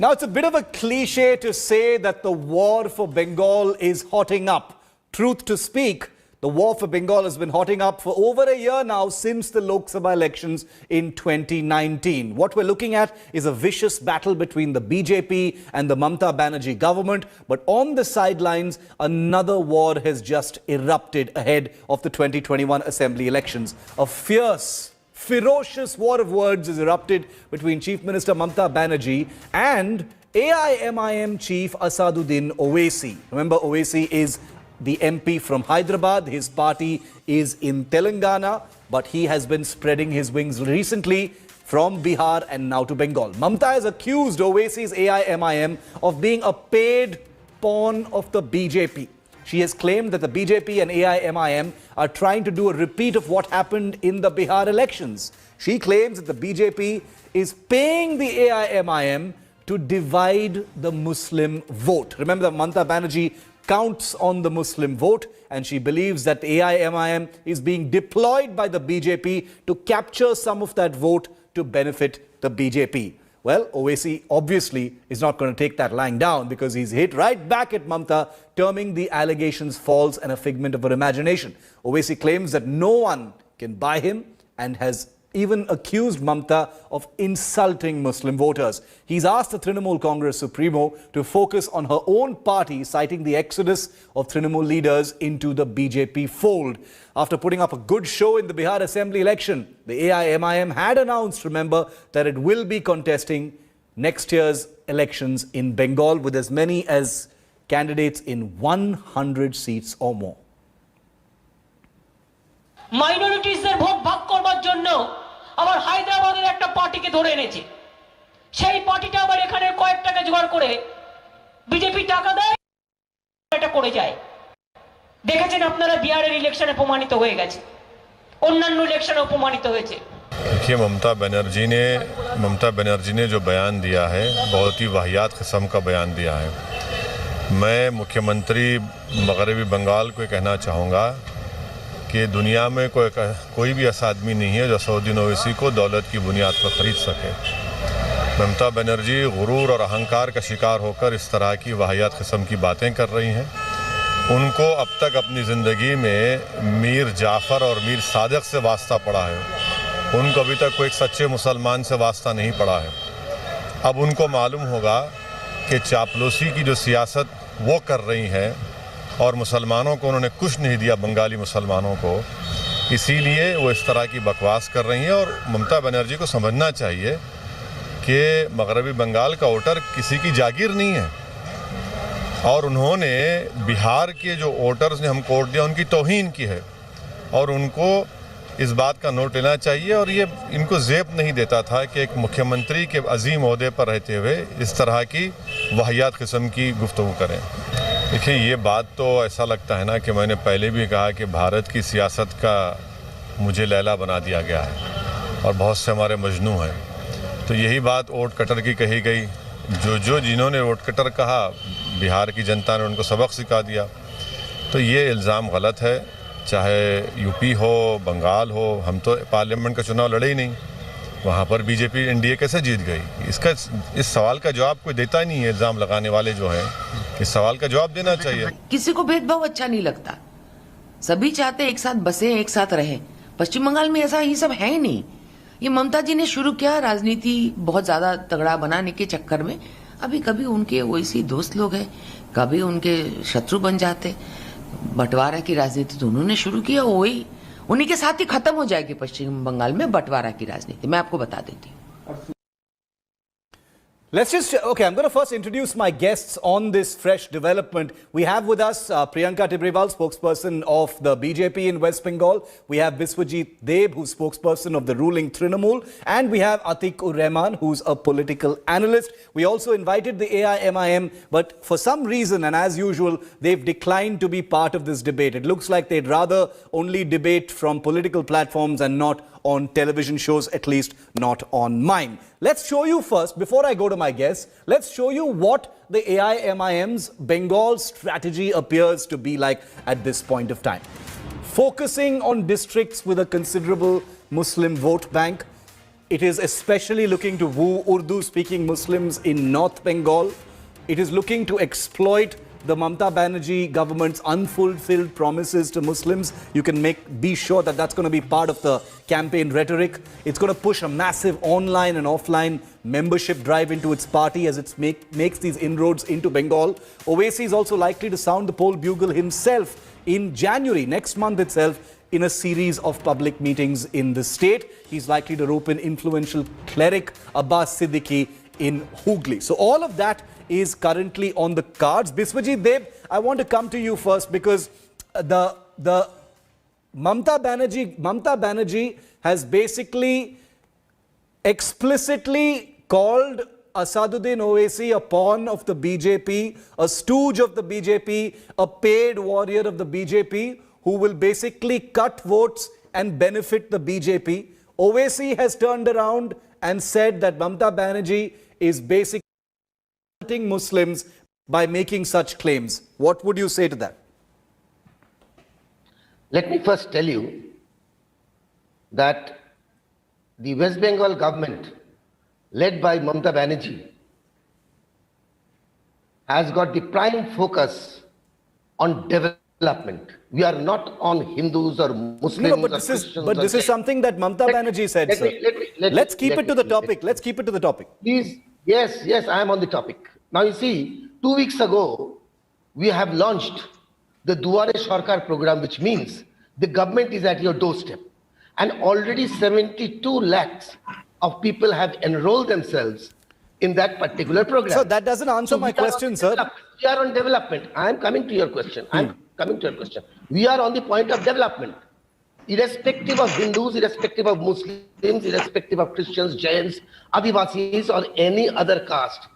Now, it's a bit of a cliche to say that the war for Bengal is hotting up. Truth to speak, the war for Bengal has been hotting up for over a year now since the Lok Sabha elections in 2019. What we're looking at is a vicious battle between the BJP and the Mamata Banerjee government. But on the sidelines, another war has just erupted ahead of the 2021 Assembly elections. A fierce, ferocious war of words has erupted between Chief Minister Mamata Banerjee and AIMIM Chief Asaduddin Owaisi. Remember, Owaisi is the MP from Hyderabad. His party is in Telangana, but he has been spreading his wings recently from Bihar and now to Bengal. Mamata has accused Owaisi's AIMIM of being a paid pawn of the BJP. She has claimed that the BJP and AIMIM are trying to do a repeat of what happened in the Bihar elections. She claims that the BJP is paying the AIMIM to divide the Muslim vote. Remember that Mamata Banerjee counts on the Muslim vote, and she believes that AIMIM is being deployed by the BJP to capture some of that vote to benefit the BJP. Well, Owaisi obviously is not going to take that lying down, because he's hit right back at Mamata, terming the allegations false and a figment of her imagination. Owaisi claims that no one can buy him and has even accused Mamata of insulting Muslim voters. He's asked the Trinamool Congress Supremo to focus on her own party, citing the exodus of Trinamool leaders into the BJP fold. After putting up a good show in the Bihar Assembly election, the AIMIM had announced, remember, that it will be contesting next year's elections in Bengal with as many as candidates in 100 seats or more. মাইনরিটিসদের vote ভাগ করবার জন্য আবার হায়দ্রাবাদের একটা পার্টিকে ধরে এনেছে। সেই পার্টিটা আবার এখানে কয়েক টাকা জোগাড় করে বিজেপি টাকা দেয়, এটা করে যায়। দেখেছেন আপনারা বিহারের ইলেকশনে প্রমাণিত হয়ে গেছে, অন্যান্য ইলেকশনে প্রমাণিত হয়েছে। देखिए, ममता बनर्जी ने जो बयान दिया है, बहुत ही वाहियात किस्म का बयान दिया है। मैं मुख्यमंत्री मगरबी बंगाल को कहना चाहूँगा कि दुनिया में कोई भी ऐसा आदमी नहीं है जो असदुद्दीन ओवैसी को दौलत की बुनियाद पर ख़रीद सके। ममता बनर्जी गुरूर और अहंकार का शिकार होकर इस तरह की वाहियात किस्म की बातें कर रही हैं। उनको अब तक अपनी ज़िंदगी में मीर जाफ़र और मीर सादिक से वास्ता पड़ा है, उनको अभी तक कोई सच्चे मुसलमान से वास्ता नहीं पड़ा है। अब उनको मालूम होगा कि चापलूसी की जो सियासत वो कर रही हैं और मुसलमानों को उन्होंने कुछ नहीं दिया, बंगाली मुसलमानों को, इसीलिए वो इस तरह की बकवास कर रही हैं। और ममता बनर्जी को समझना चाहिए कि मगरबी बंगाल का वोटर किसी की जागीर नहीं है, और उन्होंने बिहार के जो वोटर्स ने हमको वोट दिया उनकी तौहीन की है, और उनको इस बात का नोट लेना चाहिए। और ये इनको ज़ेब नहीं देता था कि एक मुख्यमंत्री के अजीम ओहदे पर रहते हुए इस तरह की वाहियात किस्म की गुफ्तगू करें। देखिए, ये बात तो ऐसा लगता है ना कि मैंने पहले भी कहा कि भारत की सियासत का मुझे लैला बना दिया गया है और बहुत से हमारे मजनू हैं। तो यही बात वोट कटर की कही गई। जिन्होंने वोट कटर कहा, बिहार की जनता ने उनको सबक सिखा दिया। तो ये इल्ज़ाम गलत है, चाहे यूपी हो, बंगाल हो। हम तो पार्लियामेंट का चुनाव लड़े ही नहीं, वहाँ पर बीजेपी एनडीए कैसे जीत गई? इस सवाल का जवाब कोई देता ही नहीं है। इल्ज़ाम लगाने वाले जो हैं, इस सवाल का जवाब देना चाहिए। किसी को भेदभाव अच्छा नहीं लगता, सभी चाहते एक साथ बसे, एक साथ रहे। पश्चिम बंगाल में ऐसा ये सब है ही नहीं। ये ममता जी ने शुरू किया राजनीति बहुत ज्यादा तगड़ा बनाने के चक्कर में। अभी कभी उनके वैसी दोस्त लोग हैं, कभी उनके शत्रु बन जाते। बंटवारा की राजनीति तो उन्होंने शुरू किया, वही उन्हीं के साथ ही खत्म हो जाएगी पश्चिम बंगाल में बंटवारा की राजनीति। मैं आपको बता देती हूँ। I'm going to first introduce my guests on this fresh development. We have with us Priyanka Tibrewal, spokesperson of the BJP in West Bengal. We have Biswajit Deb, who's spokesperson of the ruling Trinamool. And we have Atiq-ur-Rahman, who's a political analyst. We also invited the AIMIM, but for some reason, and as usual, they've declined to be part of this debate. It looks like they'd rather only debate from political platforms and not on television shows, at least not on mine. Let's show you first, before I go to my guests, let's show you what the AIMIM's Bengal strategy appears to be like at this point of time. Focusing on districts with a considerable Muslim vote bank, It is especially looking to woo Urdu-speaking Muslims in North Bengal. It is looking to exploit the Mamata Banerjee government's unfulfilled promises to Muslims. You can be sure that that's going to be part of the campaign rhetoric. It's going to push a massive online and offline membership drive into its party as it makes these inroads into Bengal. Owaisi is also likely to sound the poll bugle himself in January, next month itself, in a series of public meetings in the state. He's likely to rope in influential cleric Abbas Siddiqui in Hooghly. So all of that is currently on the cards. Biswajit Deb, I want to come to you first because the Mamata Banerjee has basically explicitly called Asaduddin Owaisi a pawn of the BJP, a stooge of the BJP, a paid warrior of the BJP, who will basically cut votes and benefit the BJP. Owaisi has turned around and said that Mamata Banerjee is basically hurting Muslims by making such claims. What would you say to that? Let me first tell you that the West Bengal government, led by Mamata Banerjee, has got the prime focus on development. We are not on Hindus or Muslims No, but or this Christians. is something that Mamata Banerjee said, sir. Let's keep it to the topic. Let's keep it to the topic. Please, yes, I am on the topic. Now you see, 2 weeks ago, we have launched the Duare Sarkar program, which means the government is at your doorstep. And already 72 lakhs of people have enrolled themselves in that particular program. So that doesn't answer my question, sir. We are on development. I am coming to your question. We are on the point of development. Irrespective of Hindus, irrespective of Muslims, irrespective of Christians, Jains, Adivasis or any other caste,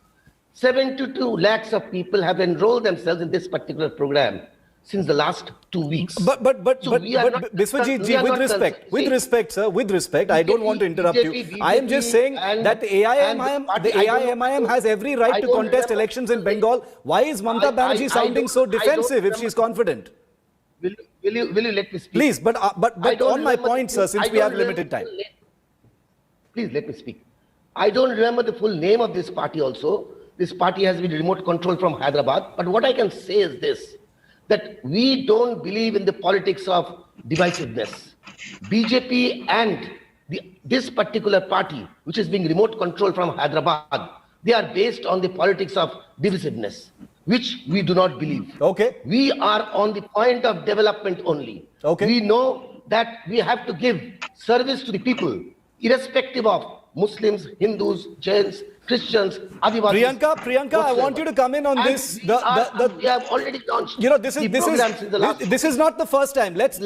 72 lakhs of people have enrolled themselves in this particular program since the last 2 weeks. But Biswajit ji, with respect, sir, with respect, I don't want to interrupt you. I am just saying that the AIMIM has every right to contest elections in Bengal. Why is Mamata Banerjee sounding so defensive if she's confident? Will you let me speak? Please, but on my point, sir, since we have limited time. Please let me speak. I don't remember the full name of this party also. This party has been remote controlled from Hyderabad. But what I can say is this, that we don't believe in the politics of divisiveness. BJP and this particular party, which is being remote controlled from Hyderabad, they are based on the politics of divisiveness, which we do not believe. Okay. We are on the point of development only. Okay. We know that we have to give service to the people, irrespective of Muslims, Hindus, Jains, Christians, Adivasis. Priyanka, I want you to come in on And this. we have already launched. This is not the first time. Let's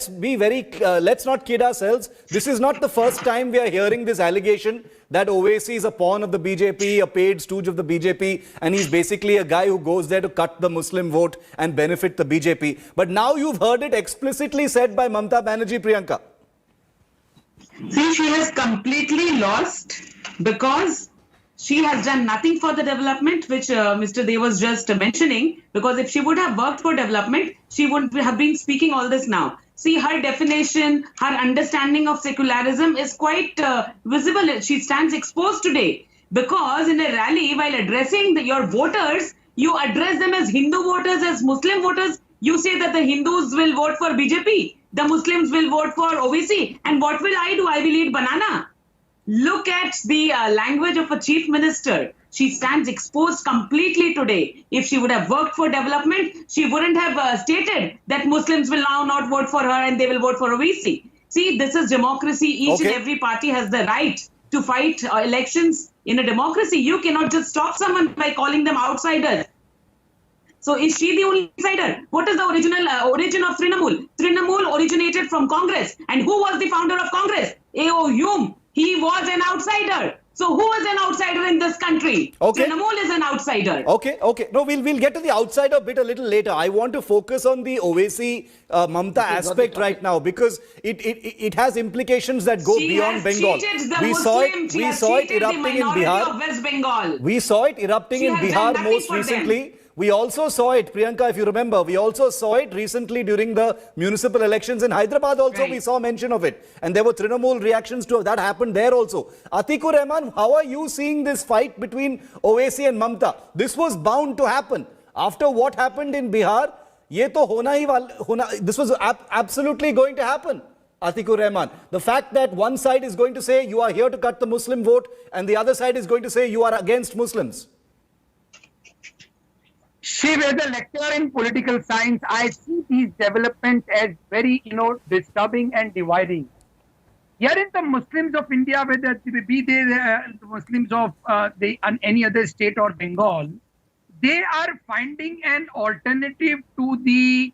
be very. Let's not kid ourselves. This is not the first time we are hearing this allegation that Owaisi is a pawn of the BJP, a paid stooge of the BJP, and he's basically a guy who goes there to cut the Muslim vote and benefit the BJP. But now you've heard it explicitly said by Mamata Banerjee, Priyanka. See, she has completely lost because she has done nothing for the development, which Mr. Dev was just mentioning, because if she would have worked for development, she wouldn't have been speaking all this now. See, her definition, her understanding of secularism is quite visible. She stands exposed today because in a rally, while addressing your voters, you address them as Hindu voters, as Muslim voters. You say that the Hindus will vote for BJP, the Muslims will vote for Owaisi, and what will I do? I will eat banana. Look at the language of a chief minister. She stands exposed completely today. If she would have worked for development, she wouldn't have stated that Muslims will now not vote for her and they will vote for Owaisi. See, this is democracy. Each and every party has the right to fight elections in a democracy. You cannot just stop someone by calling them outsiders. So is she the only outsider? What is the origin of Trinamool? Trinamool originated from Congress. And who was the founder of Congress? A.O. Hume. He was an outsider. So who is an outsider in this country? Okay. Trinamool is an outsider. Okay. No, we'll get to the outsider bit a little later. I want to focus on the Owaisi Mamata aspect right now because it has implications that go beyond Bengal. We saw it erupting in Bihar. West Bengal. We saw it erupting in Bihar most recently We also saw it, Priyanka, if you remember, we also saw it recently during the municipal elections in Hyderabad also. We saw mention of it. And there were Trinamool reactions to that happened there also. Atikur Rahman, how are you seeing this fight between Owaisi and Mamta? This was bound to happen. After what happened in Bihar, this was absolutely going to happen. Atikur Rahman, the fact that one side is going to say you are here to cut the Muslim vote and the other side is going to say you are against Muslims. Shiv, as a lecturer in political science, I see these developments as very, disturbing and dividing. Here in the Muslims of India, whether be they the Muslims of any other state or Bengal, they are finding an alternative to the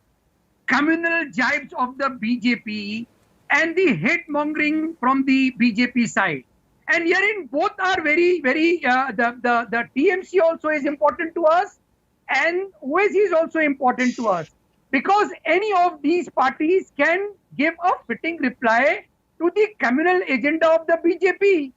communal jibes of the BJP and the hate-mongering from the BJP side. And herein both are very, very, the TMC also is important to us and OAC is also important to us. Because any of these parties can give a fitting reply to the communal agenda of the BJP.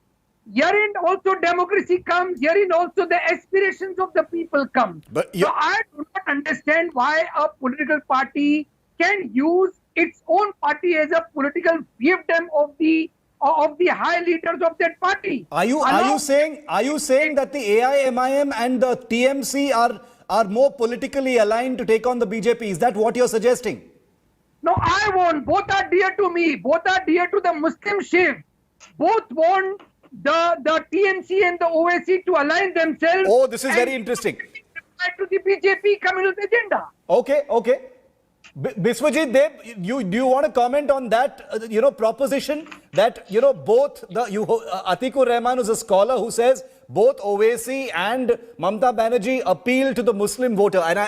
Herein also democracy comes, herein also the aspirations of the people come. So I do not understand why a political party can use its own party as a political fiefdom of the high leaders of that party. Are you saying that the AIMIM and the TMC are more politically aligned to take on the BJP? Is that what you're suggesting? No, I won't. Both are dear to me. Both are dear to the Muslim Shiv. Both want the TMC and the OAC to align themselves. Oh, this is very interesting. To the BJP communist agenda. Okay. Biswajit Deb, do you want to comment on that, proposition that, both Atikur Rahman is a scholar who says both Owaisi and Mamta Banerjee appeal to the Muslim voter. And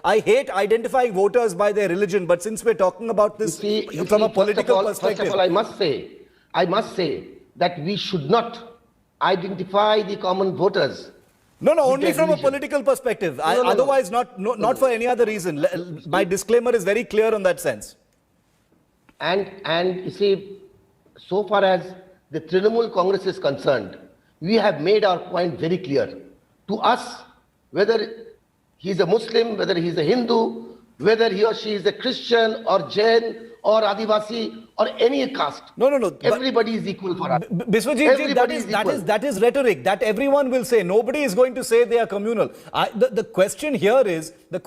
I hate identifying voters by their religion, but since we're talking about this from a political perspective. First of all, I must say that we should not identify the common voters. No, only from a political perspective. Otherwise, not for any other reason. My disclaimer is very clear on that sense. And you see, so far as the Trinamool Congress is concerned, we have made our point very clear. To us, whether he's a Muslim, whether he's a Hindu, whether he or she is a Christian or Jain or Adivasi or any caste. No. Everybody is equal for us. Biswajit ji, that is rhetoric. That everyone will say. Nobody is going to say they are communal. The question here is, a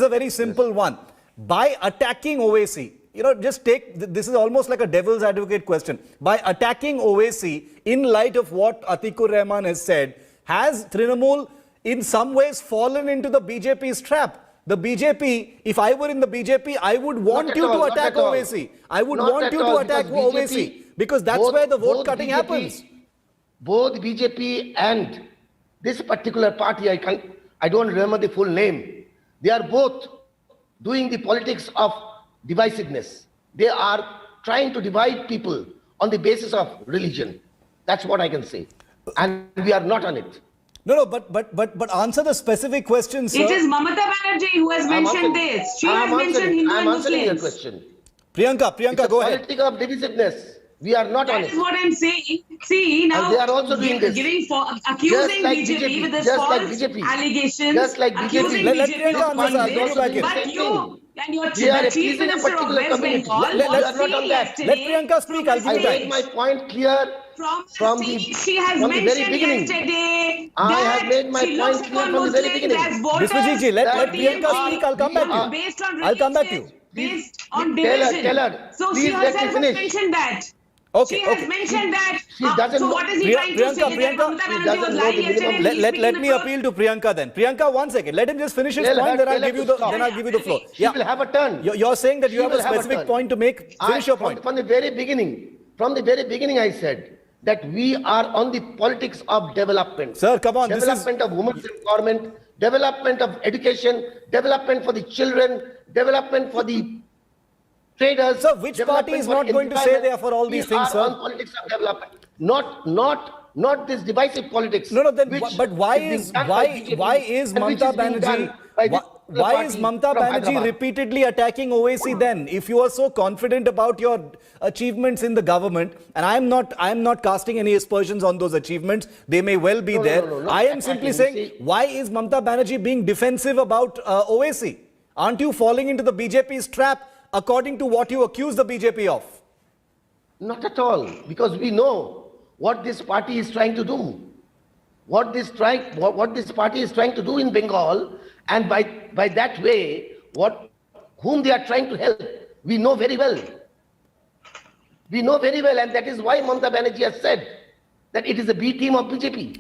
very simple one. By attacking OAC, just take, this is almost like a devil's advocate question. By attacking OAC, in light of what Atikur Rahman has said, has Trinamool in some ways fallen into the BJP's trap? The BJP, if I were in the BJP, I would want you to attack Owaisi. I would want you to attack Owaisi because that's where the vote cutting happens. Both BJP and this particular party, I don't remember the full name. They are both doing the politics of divisiveness. They are trying to divide people on the basis of religion. That's what I can say. And we are not on it. No, but answer the specific question, sir. It is Mamata Banerjee who has mentioned this. She has mentioned Hindu and I'm answering your Muslims. question. Priyanka, go ahead. Politics of divisiveness. We are not on it. That is what I'm saying. See, now And they are also doing this. accusing like BJP with this just like false BJP. allegations. Just like BJP. Accusing Let BJP Priyanka of answer, doing I'll this. go back in. But you and your They are the Chief appeasing a Minister of particular West community. Bengal Let- was let- saying yesterday. Let Priyanka speak, I'll give I you back. made my point clear From the she has from the very mentioned beginning. yesterday I that have made my she point looks clear upon from the very Muslims beginning. as voters. Biswajit ji, let that Priyanka TMC speak, I'll come back to you. Based on I'll come back to you. Based on Tell her, division. tell her. So Please she let me herself has finish. mentioned that. Okay, She has okay. mentioned that. She doesn't So know- what is he trying to Priyanka, say? That Priyanka, Mamata she Banerjee doesn't was know lying the yesterday minimum- and he's Let speaking me the appeal to Priyanka then. Priyanka, one second. Let him just finish his Tell point, her- then tell I'll her give you to stop. then I'll give you the floor. She will have a turn. You're saying that you She have a will have a specific turn. point to make. Finish your point. From the very beginning, I said that we are on the politics of development. Sir, come on, this is- Development of women's empowerment, development of education, development for the children, development for the traders. Sir, which party development is for not going to say environment. they are for all these We things, are sir? on politics of development. Not this divisive politics. No, then which but why being is done by BJP why is and which Mamata is being Banerjee done by this why is party Mamata from Banerjee Hyderabad. repeatedly attacking OAC then? If you are so confident about your achievements in the government, and I am not casting any aspersions on those achievements, they may well be there. No, I am attacking. simply saying, See- why is Mamata Banerjee being defensive about OAC? Aren't you falling into the BJP's trap according to what you accuse the BJP of? Not at all, because we know what this party is trying to do. What this party is trying to do in Bengal, and by that way, whom they are trying to help, we know very well. We know very well, and that is why Mamata Banerjee has said that it is a B team of BJP.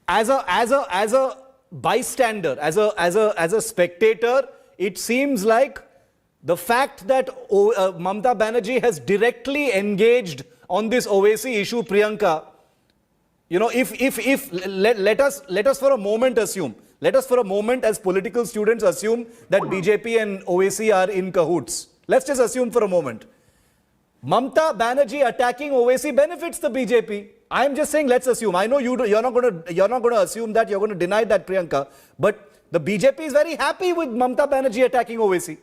As a bystander, as a spectator, it seems like the fact that Mamata Banerjee has directly engaged on this OAC issue, Priyanka. You know, let us for a moment assume, let us for a moment as political students assume that BJP and OAC are in cahoots. Let's just assume for a moment. Mamata Banerjee attacking OAC benefits the BJP. I'm just saying, let's assume. I know you're not going to assume that. You're going to deny that, Priyanka. But the BJP is very happy with Mamata Banerjee attacking OAC.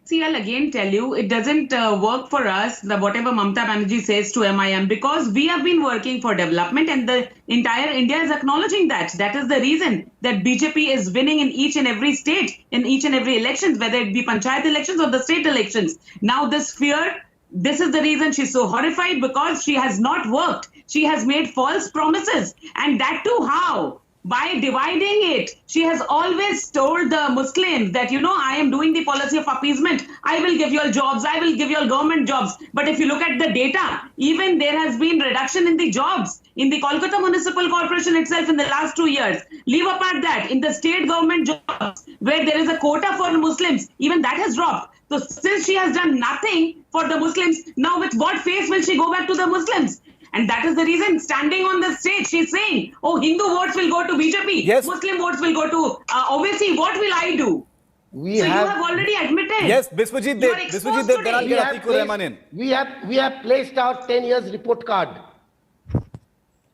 See, I'll again tell you, it doesn't work for us, whatever Mamata Banerjee says to MIM, because we have been working for development and the entire India is acknowledging that. That is the reason that BJP is winning in each and every state, in each and every elections, whether it be panchayat elections or the state elections. Now this fear, this is the reason she's so horrified, because she has not worked. She has made false promises. And that too, how? By dividing it. She has always told the Muslims that, you know, I am doing the policy of appeasement. I will give you all jobs. I will give you all government jobs. But if you look at the data, even there has been reduction in the jobs in the Kolkata Municipal Corporation itself in the last 2 years. Leave apart that, in the state government jobs, where there is a quota for Muslims, even that has dropped. So since she has done nothing for the Muslims, now with what face will she go back to the Muslims? And that is the reason, standing on the stage, she's saying, oh, Hindu votes will go to BJP, Yes. Muslim votes will go to OWC. What will I do? You have already admitted. Yes, Biswajit You are Dev. exposed Biswajit Dev, then I'll today. get Atikur Rahman in. We have placed our 10 years report card.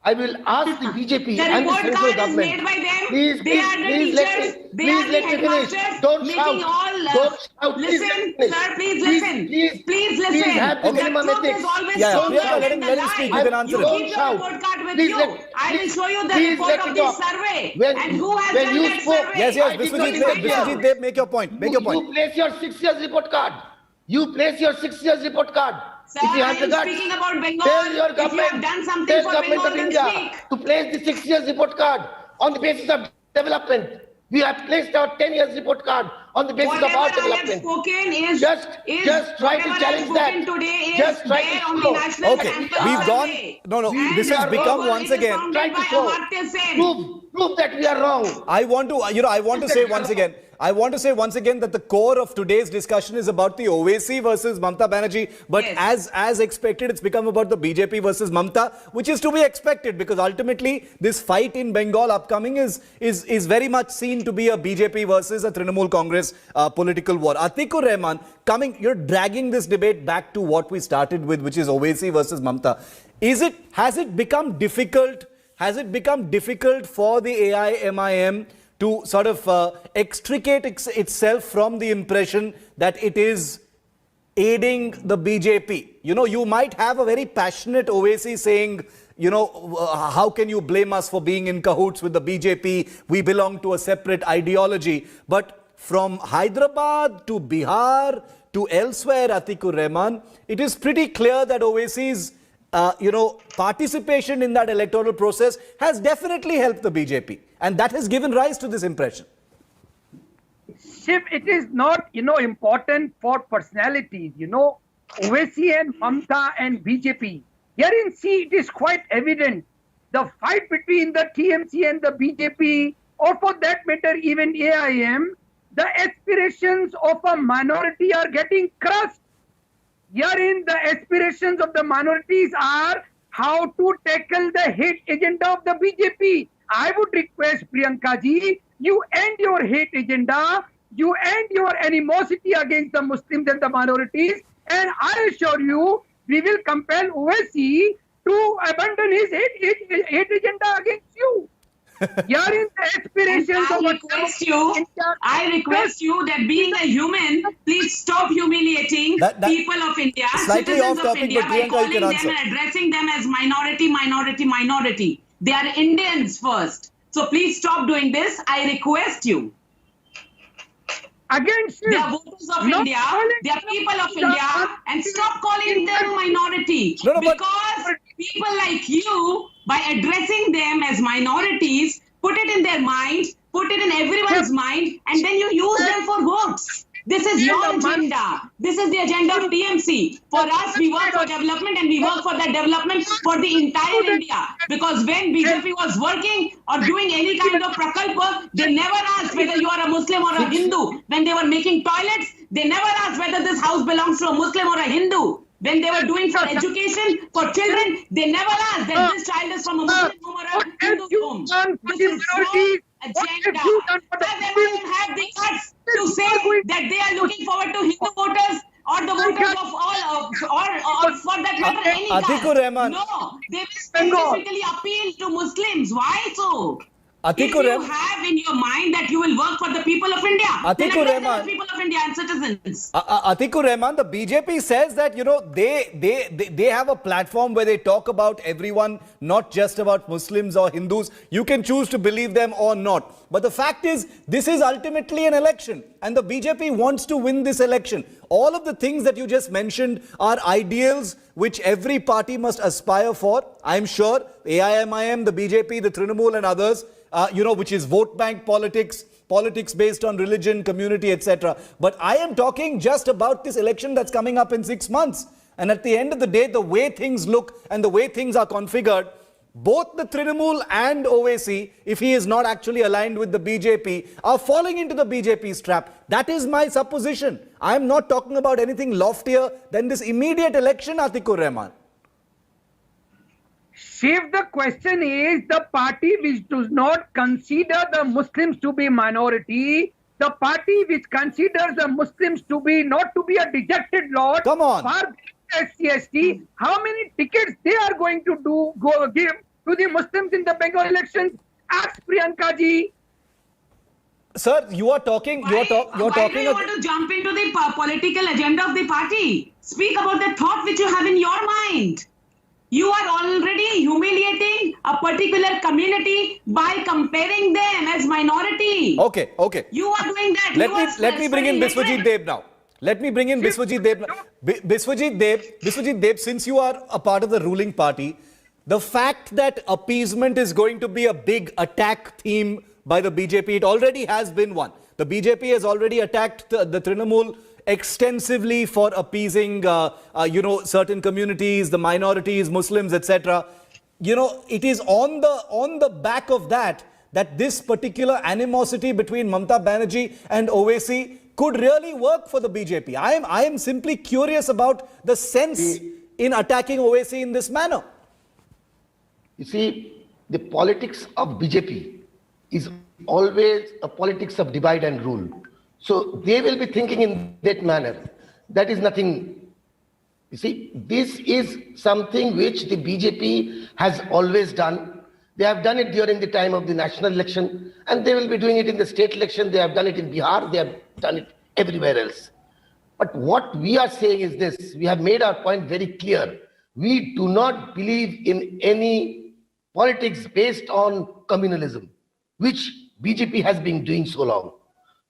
I will ask the BJP The and the report central card is government. made by them. Please, They are the please let teachers. me, They please are let the me finish. headmasters Don't making shout. all, Don't shout. Please listen, let me finish. sir, please listen. Please listen. Please have the The minimum truth ethics. is always Yeah, stronger Priyanka, let than him the speak. lie. You can answer You it. keep your Shout. report card with Please you. let- I will show you the please report let of me the talk. survey. When- And who has when done you that spoke- survey? Yes, I did not Biswajit invite Dev, you. Biswajit Dev, make your point. Make your point. You place your 6 years report card. You place your 6 years report card. Sir, if you I have the am guts, speaking about Bengal. tell your If you government, have done something tell for government Bengal, of then India speak. to place the 6 years report card on the basis of development. We have placed our 10 years report card on the basis Whatever of our I have development. spoken is Just try to whatever challenge I have spoken that. today is Just try to there on show. the national Okay, sample we've gone. survey. No, And this has are become wrong. once it is again. founded Try to by show. Amartya Sen. Prove that we are wrong. I want to say once again that the core of today's discussion is about the OAC versus Mamata Banerjee. But Yes. as expected, it's become about the BJP versus Mamata, which is to be expected because ultimately this fight in Bengal upcoming is very much seen to be a BJP versus a Trinamool Congress political war. Atikur Rahman, you're dragging this debate back to what we started with, which is OAC versus Mamata. Has it become difficult? Has it become difficult for the AIMIM to sort of extricate itself from the impression that it is aiding the BJP? You know, you might have a very passionate OAC saying, you know, how can you blame us for being in cahoots with the BJP? We belong to a separate ideology. But from Hyderabad to Bihar to elsewhere, Atikur Rahman, it is pretty clear that OAC's participation in that electoral process has definitely helped the BJP. And that has given rise to this impression. Shiv, it is not, important for personalities, OAC and Mamata and BJP. Herein, see, it is quite evident. The fight between the TMC and the BJP, or for that matter, even AIM, the aspirations of a minority are getting crushed. Herein, the aspirations of the minorities are how to tackle the hate agenda of the BJP. I would request Priyanka ji, you end your hate agenda, you end your animosity against the Muslims and the minorities, and I assure you, we will compel OSC to abandon his hate agenda against you. Herein the aspirations of I request you that being a human, please stop humiliating That- people of India, Slightly citizens off of topic, India, but by Priyanka, you calling can them answer. and addressing them as minority. They are Indians first. So please stop doing this. I request you. against They are voters of No, India. They are people of No, India. And stop calling them minority. No, but- Because people like you, by addressing them as minorities, put it in their mind, put it in everyone's mind, and then you use them for votes. This is your agenda. This is the agenda of TMC. For us, we work for development and we work for that development for the entire India. Because when BJP was working or doing any kind of prakalpa, they never asked whether you are a Muslim or a Hindu. When they were making toilets, they never asked whether this house belongs to a Muslim or a Hindu. When they were doing for education, for children, they never asked that this child is from a Muslim home or a Hindu home. This is your agenda. Does anyone have the guts to say that they are looking forward to Hindu voters or the voters of all, or for that matter, any Atikur caste? Rahman. No, they will specifically appeal to Muslims. Why so? If Atikur you Rahman. have in your mind that you will work for the people of India, then Atikur address Rahman. the people of India and citizens. Atikur Rahman, the BJP says that, they have a platform where they talk about everyone, not just about Muslims or Hindus. You can choose to believe them or not. But the fact is, this is ultimately an election and the BJP wants to win this election. All of the things that you just mentioned are ideals which every party must aspire for. I'm sure AIMIM, the BJP, the Trinamool and others, which is vote bank politics based on religion, community, etc. But I am talking just about this election that's coming up in 6 months. And at the end of the day, the way things look and the way things are configured, both the Trinamool and OAC, if he is not actually aligned with the BJP, are falling into the BJP's trap. That is my supposition. I am not talking about anything loftier than this immediate election, Atikur Rahman. Shiv, the question is the party which does not consider the Muslims to be minority, the party which considers the Muslims to be not to be a dejected lot. Come on. For SCST, how many tickets they are going to give to the Muslims in the Bengal elections? Ask Priyanka ji. Sir, you are talking. Why do you want to jump into the political agenda of the party? Speak about the thought which you have in your mind. You are already humiliating a particular community by comparing them as minority. Okay. You are doing that. Let me bring in Biswajit Deb now. Biswajit Deb, since you are a part of the ruling party, the fact that appeasement is going to be a big attack theme by the BJP, it already has been one. The BJP has already attacked the Trinamool extensively for appeasing, certain communities, the minorities, Muslims, etc. It is on the back of that this particular animosity between Mamata Banerjee and OAC could really work for the BJP. I am simply curious about the sense in attacking OAC in this manner. You see, the politics of BJP is always a politics of divide and rule. So they will be thinking in that manner. That is nothing. You see, this is something which the BJP has always done. They have done it during the time of the national election, and they will be doing it in the state election. They have done it in Bihar. They have done it everywhere else. But what we are saying is this. We have made our point very clear. We do not believe in any politics based on communalism, which BJP has been doing so long.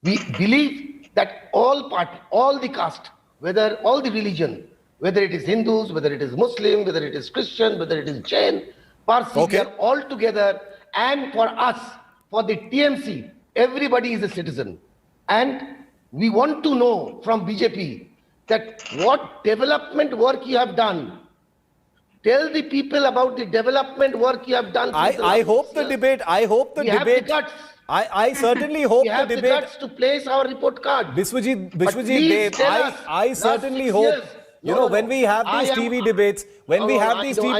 We believe that all the caste, whether all the religion, whether it is Hindus, whether it is Muslim, whether it is Christian, whether it is Jain, Parsi, they are all together. And for us, for the TMC, everybody is a citizen. And we want to know from BJP that what development work you have done. Tell the people about the development work you have done. I hope the debate. We have the guts. I certainly hope we have the debate. The guts to place our report card. Biswajit Deb, I certainly hope. When we have these TV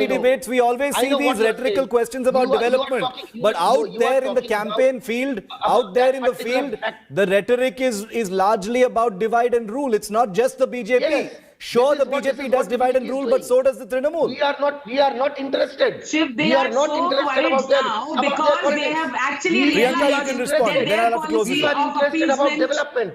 debates, we always see these rhetorical questions about development. But out there in the campaign field, the rhetoric is largely about divide and rule. It's not just the BJP. Yes. Sure, This the is what- this BJP is does what divide and BJP is rule, but doing. so does the Trinamool. We are not interested. Shiv, they we are not so interested worried about their, now about their because they politics. have actually We realized Priyanka, you can respond. that Then I'll have to close policy this. are of interested about appeasement- development.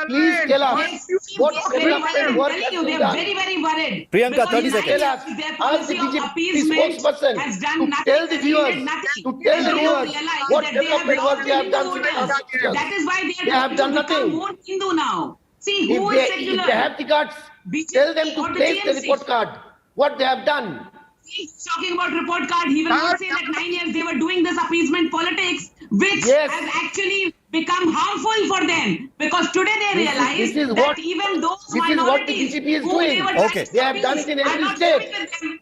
Please tell us Yes, what yes, very worried. development I'm work telling has you, been they're done. very, very worried. Priyanka, Because 30 in seconds. Tell us, their ask the policy of BJP appeasement spokesperson has to done nothing, tell the has viewers, yielded nothing. to tell the They viewers don't realize what that they have development work lost they have Hindu done since the voters. last 6 years. That is why They they are have trying done to become nothing. more Hindu now. See, If who they, is secular? if they have the guts, BJP tell them or to the place the TMC. report card, what they have done. He's talking about report card. He will not say that 9 years they were doing this appeasement politics, which Yes. has actually become harmful for them. Because today they This is- realize this is that what- even those this is what the minorities BJP is who doing. they were trying Okay. to They have done appease it in are every not state. sitting with them.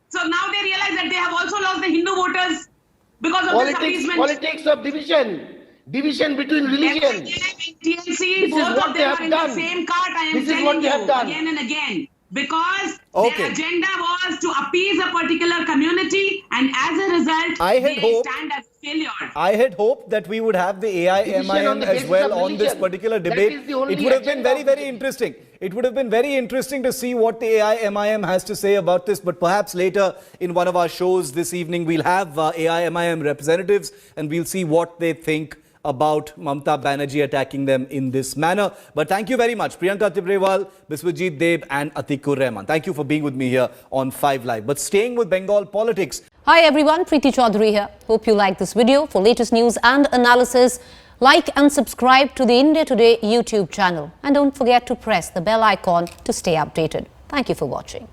So now they realize that they have also lost the Hindu voters because of this appeasement. Politics of division between religion. TLC, This is both what of they them have are in done. the same cart. I am This is telling what they you have done. again and again. Because Okay. their agenda was to appease a particular community, and as a result, I had they hoped- stand as failure. I had hoped that we would have the Division on AIMIM the as basis well of on this religion. particular That debate. is the only It would have been agenda very, of very BJP. interesting. It would have been very interesting to see what the AIMIM has to say about this, but perhaps later in one of our shows this evening, we'll have AIMIM representatives and we'll see what they think about Mamta Banerjee attacking them in this manner. But thank you very much, Priyanka Tibrewal, Biswajit Deb and Atikur Rahman. Thank you for being with me here on 5 Live. But staying with Bengal politics. Hi everyone, Preeti Chaudhary here. Hope you like this video. For latest news and analysis, like and subscribe to the India Today YouTube channel. And don't forget to press the bell icon to stay updated. Thank you for watching.